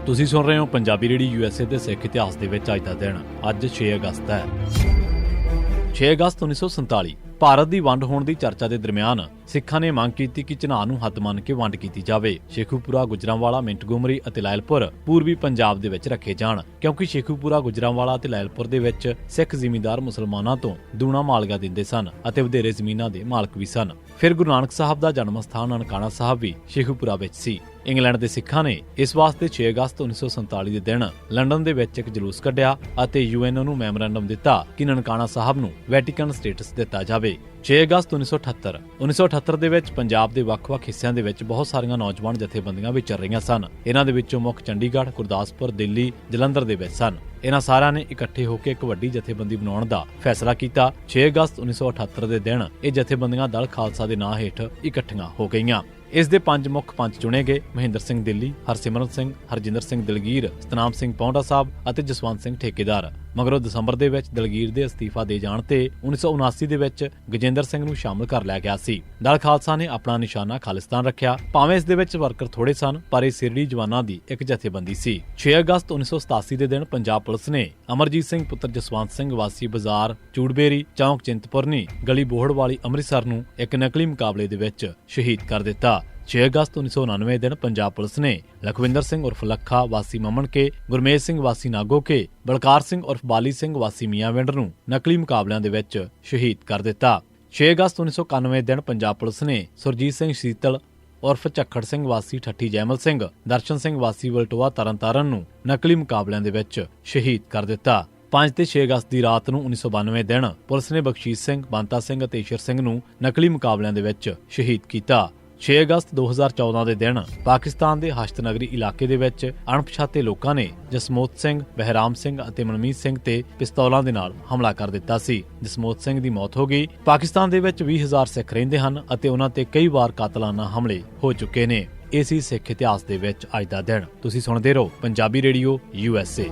ਤੁਸੀਂ ਸੁਣ ਰਹੇ ਹੋ ਪੰਜਾਬੀ ਰੇਡੀਓ USA ਦੇ ਸਿੱਖ ਇਤਿਹਾਸ ਦੇ ਵਿੱਚ ਅੱਜ ਦਾ ਦਿਨ। ਅੱਜ 6 ਅਗਸਤ ਹੈ। 6 ਅਗਸਤ 1947 ਭਾਰਤ ਦੀ ਵੰਡ ਹੋਣ ਦੀ ਚਰਚਾ ਦੇ ਦਰਮਿਆਨ ਸਿੱਖਾਂ ਨੇ ਮੰਗ ਕੀਤੀ ਕਿ ਚਨਾਹ ਨੂੰ ਹੱਦ ਮੰਨ ਕੇ ਵੰਡ ਕੀਤੀ ਜਾਵੇ। ਸ਼ੇਖੂਪੁਰਾ, ਗੁਜਰਾਂਵਾਲਾ, ਮਿੰਟਗੋਮਰੀ ਅਤੇ ਲਾਇਲਪੁਰ ਪੂਰਬੀ ਪੰਜਾਬ ਦੇ ਵਿੱਚ ਰੱਖੇ ਜਾਣ, ਕਿਉਂਕਿ ਸ਼ੇਖੂਪੁਰਾ, ਗੁਜਰਾਂਵਾਲਾ ਅਤੇ ਲਾਇਲਪੁਰ ਦੇ ਵਿੱਚ ਸਿੱਖ ਜ਼ਿਮੀਂਦਾਰ ਮੁਸਲਮਾਨਾਂ ਤੋਂ ਦੂਣਾ ਮਾਲਗਾ ਦਿੰਦੇ ਸਨ ਅਤੇ ਵਧੇਰੇ ਜ਼ਮੀਨਾਂ ਦੇ ਮਾਲਕ ਵੀ ਸਨ। ਫਿਰ ਗੁਰੂ ਨਾਨਕ ਸਾਹਿਬ ਦਾ ਜਨਮ ਸਥਾਨ ਨਨਕਾਣਾ ਸਾਹਿਬ ਵੀ ਸ਼ੇਖੂਪੁਰਾ ਵਿੱਚ ਸੀ। ਇੰਗਲੈਂਡ ਦੇ ਸਿੱਖਾਂ ਨੇ ਇਸ ਵਾਸਤੇ 6 ਅਗਸਤ 1947 ਦੇ ਦਿਨ ਲੰਡਨ ਦੇ ਵਿੱਚ ਇੱਕ ਜਲੂਸ ਕੱਢਿਆ ਅਤੇ UN ਨੂੰ ਮੈਮੋਰੈਂਡਮ ਦਿੱਤਾ ਕਿ ਨਨਕਾਣਾ ਸਾਹਿਬ ਨੂੰ ਵੈਟੀਕਨ ਸਟੇਟਸ ਦਿੱਤਾ ਜਾਵੇ। 6 ਅਗਸਤ 1978 ਦੇ ਵਿੱਚ ਪੰਜਾਬ ਦੇ ਵੱਖ-ਵੱਖ ਹਿੱਸਿਆਂ ਦੇ ਵਿੱਚ ਬਹੁਤ ਸਾਰੀਆਂ ਨੌਜਵਾਨ ਜਥੇਬੰਦੀਆਂ ਵਿਚਰ ਰਹੀਆਂ ਸਨ। ਇਹਨਾਂ ਦੇ ਵਿੱਚੋਂ ਮੁੱਖ ਚੰਡੀਗੜ੍ਹ, ਗੁਰਦਾਸਪੁਰ, ਦਿੱਲੀ, ਜਲੰਧਰ ਦੇ ਵਿੱਚ ਸਨ। ਇਹਨਾਂ ਸਾਰਿਆਂ ਨੇ ਇਕੱਠੇ ਹੋ ਕੇ ਇੱਕ ਵੱਡੀ ਜਥੇਬੰਦੀ ਬਣਾਉਣ ਦਾ ਫੈਸਲਾ ਕੀਤਾ। 6 ਅਗਸਤ 1978 ਦੇ ਦਿਨ ਇਹ ਜਥੇਬੰਦੀਆਂ ਦਲ ਖਾਲਸਾ ਦੇ ਨਾਂ ਹੇਠ ਇਕੱਠੀਆਂ ਹੋ ਗਈਆਂ। ਇਸ ਦੇ 5 ਮੁੱਖ ਪੰਚ ਚੁਣੇ ਗਏ: ਮਹਿੰਦਰ ਸਿੰਘ ਦਿੱਲੀ, ਹਰਸਿਮਰਨ ਸਿੰਘ, ਹਰਜਿੰਦਰ ਸਿੰਘ ਦਲਗੀਰ, ਸਤਨਾਮ ਸਿੰਘ ਪੌਂਡਾ ਸਾਹਿਬ ਅਤੇ ਜਸਵੰਤ ਸਿੰਘ ਠੇਕੇਦਾਰ। ਮਗਰੋਂ ਦਸੰਬਰ ਦੇ ਵਿੱਚ ਦਲਗੀਰ ਦੇ ਅਸਤੀਫਾ ਦੇ ਜਾਣ ਤੇ 1979 ਦੇ ਵਿੱਚ ਗਜੇਂਦਰ ਸਿੰਘ ਨੂੰ ਸ਼ਾਮਲ ਕਰ ਲਿਆ ਗਿਆ ਸੀ। ਦਲ ਖਾਲਸਾ ਨੇ ਆਪਣਾ ਨਿਸ਼ਾਨਾ ਖਾਲਿਸਤਾਨ ਰੱਖਿਆ। ਭਾਵੇਂ ਇਸ ਦੇ ਵਿੱਚ ਵਰਕਰ ਥੋੜੇ ਸਨ, ਪਰ ਇਹ ਸਿਰੜੀ ਜਵਾਨਾਂ ਦੀ ਇੱਕ ਜਥੇਬੰਦੀ ਸੀ। 6 ਅਗਸਤ 1987 ਦੇ ਦਿਨ ਪੰਜਾਬ ਪੁਲਿਸ ਨੇ ਅਮਰਜੀਤ ਸਿੰਘ ਪੁੱਤਰ ਜਸਵੰਤ ਸਿੰਘ ਵਾਸੀ ਬਾਜ਼ਾਰ ਚੂੜਬੇਰੀ ਚੌਂਕ ਚਿੰਤਪੁਰਨੀ ਗਲੀ ਬੋਹੜ ਵਾਲੀ ਅੰਮ੍ਰਿਤਸਰ ਨੂੰ ਇੱਕ ਨਕਲੀ ਮੁਕਾਬਲੇ ਦੇ ਵਿੱਚ ਸ਼ਹੀਦ ਕਰ ਦਿੱਤਾ। 6 ਅਗਸਤ 1999 ਦਿਨ ਪੰਜਾਬ ਪੁਲਿਸ ਨੇ ਲਖਵਿੰਦਰ ਸਿੰਘ ਉਰਫ ਲੱਖਾ ਵਾਸੀ ਮਮਨਕੇ, ਗੁਰਮੇਜ ਸਿੰਘ ਵਾਸੀ ਨਾਗੋਕੇ, ਬਲਕਾਰ ਸਿੰਘ ਉਰਫ ਬਾਲੀ ਸਿੰਘ ਵਾਸੀ ਮੀਆਂਵਿੰਡ ਨੂੰ ਨਕਲੀ ਮੁਕਾਬਲਿਆਂ ਦੇ ਵਿੱਚ ਸ਼ਹੀਦ ਕਰ ਦਿੱਤਾ। 6 ਅਗਸਤ 1991 ਦਿਨ ਪੰਜਾਬ ਪੁਲਿਸ ਨੇ ਸੁਰਜੀਤ ਸਿੰਘ ਸ਼ੀਤਲ ਉਰਫ ਝੱਖੜ ਸਿੰਘ ਵਾਸੀ ਠੱਠੀ ਜੈਮਲ ਸਿੰਘ, ਦਰਸ਼ਨ ਸਿੰਘ ਵਾਸੀ ਵਲਟੋਆ ਤਰਨਤਾਰਨ ਨੂੰ ਨਕਲੀ ਮੁਕਾਬਲਿਆਂ ਦੇ ਵਿੱਚ ਸ਼ਹੀਦ ਕਰ ਦਿੱਤਾ। 5 ਤੇ 6 ਅਗਸਤ ਦੀ ਰਾਤ ਨੂੰ 1992 ਦਿਨ ਪੁਲਿਸ ਨੇ ਬਖਸ਼ੀਸ਼ ਸਿੰਘ, ਬੰਤਾ ਸਿੰਘ ਅਤੇ ਈਸ਼ਰ ਸਿੰਘ ਨੂੰ ਨਕਲੀ ਮੁਕਾਬਲਿਆਂ ਦੇ ਵਿੱਚ ਸ਼ਹੀਦ ਕੀਤਾ। 6 ਅਗਸਤ 2014 ਦੇ ਦਿਨ ਪਾਕਿਸਤਾਨ ਦੇ ਹਸ਼ਤਨਗਰੀ ਇਲਾਕੇ ਦੇ ਵਿੱਚ ਅਣਪਛਾਤੇ ਲੋਕਾਂ ਨੇ ਜਸਮੋਤ ਸਿੰਘ, ਬਹਿਰਾਮ ਸਿੰਘ ਅਤੇ ਮਨਮੀਤ ਸਿੰਘ ਤੇ ਪਿਸਤੌਲਾਂ ਦੇ ਨਾਲ ਹਮਲਾ ਕਰ ਦਿੱਤਾ ਸੀ। ਜਸਮੋਤ ਸਿੰਘ ਦੀ ਮੌਤ ਹੋ ਗਈ। ਪਾਕਿਸਤਾਨ ਦੇ ਵਿੱਚ 20,000 ਸਿੱਖ ਰਹਿੰਦੇ ਹਨ ਅਤੇ ਉਹਨਾਂ ਤੇ ਕਈ ਵਾਰ ਕਾਤਲਾਨਾ ਹਮਲੇ ਹੋ ਚੁੱਕੇ ਨੇ। ਇਹ ਸੀ ਸਿੱਖ ਇਤਿਹਾਸ ਦੇ ਵਿੱਚ ਅੱਜ ਦਾ ਦਿਨ। ਤੁਸੀਂ ਸੁਣਦੇ ਰਹੋ ਪੰਜਾਬੀ ਰੇਡੀਓ USA।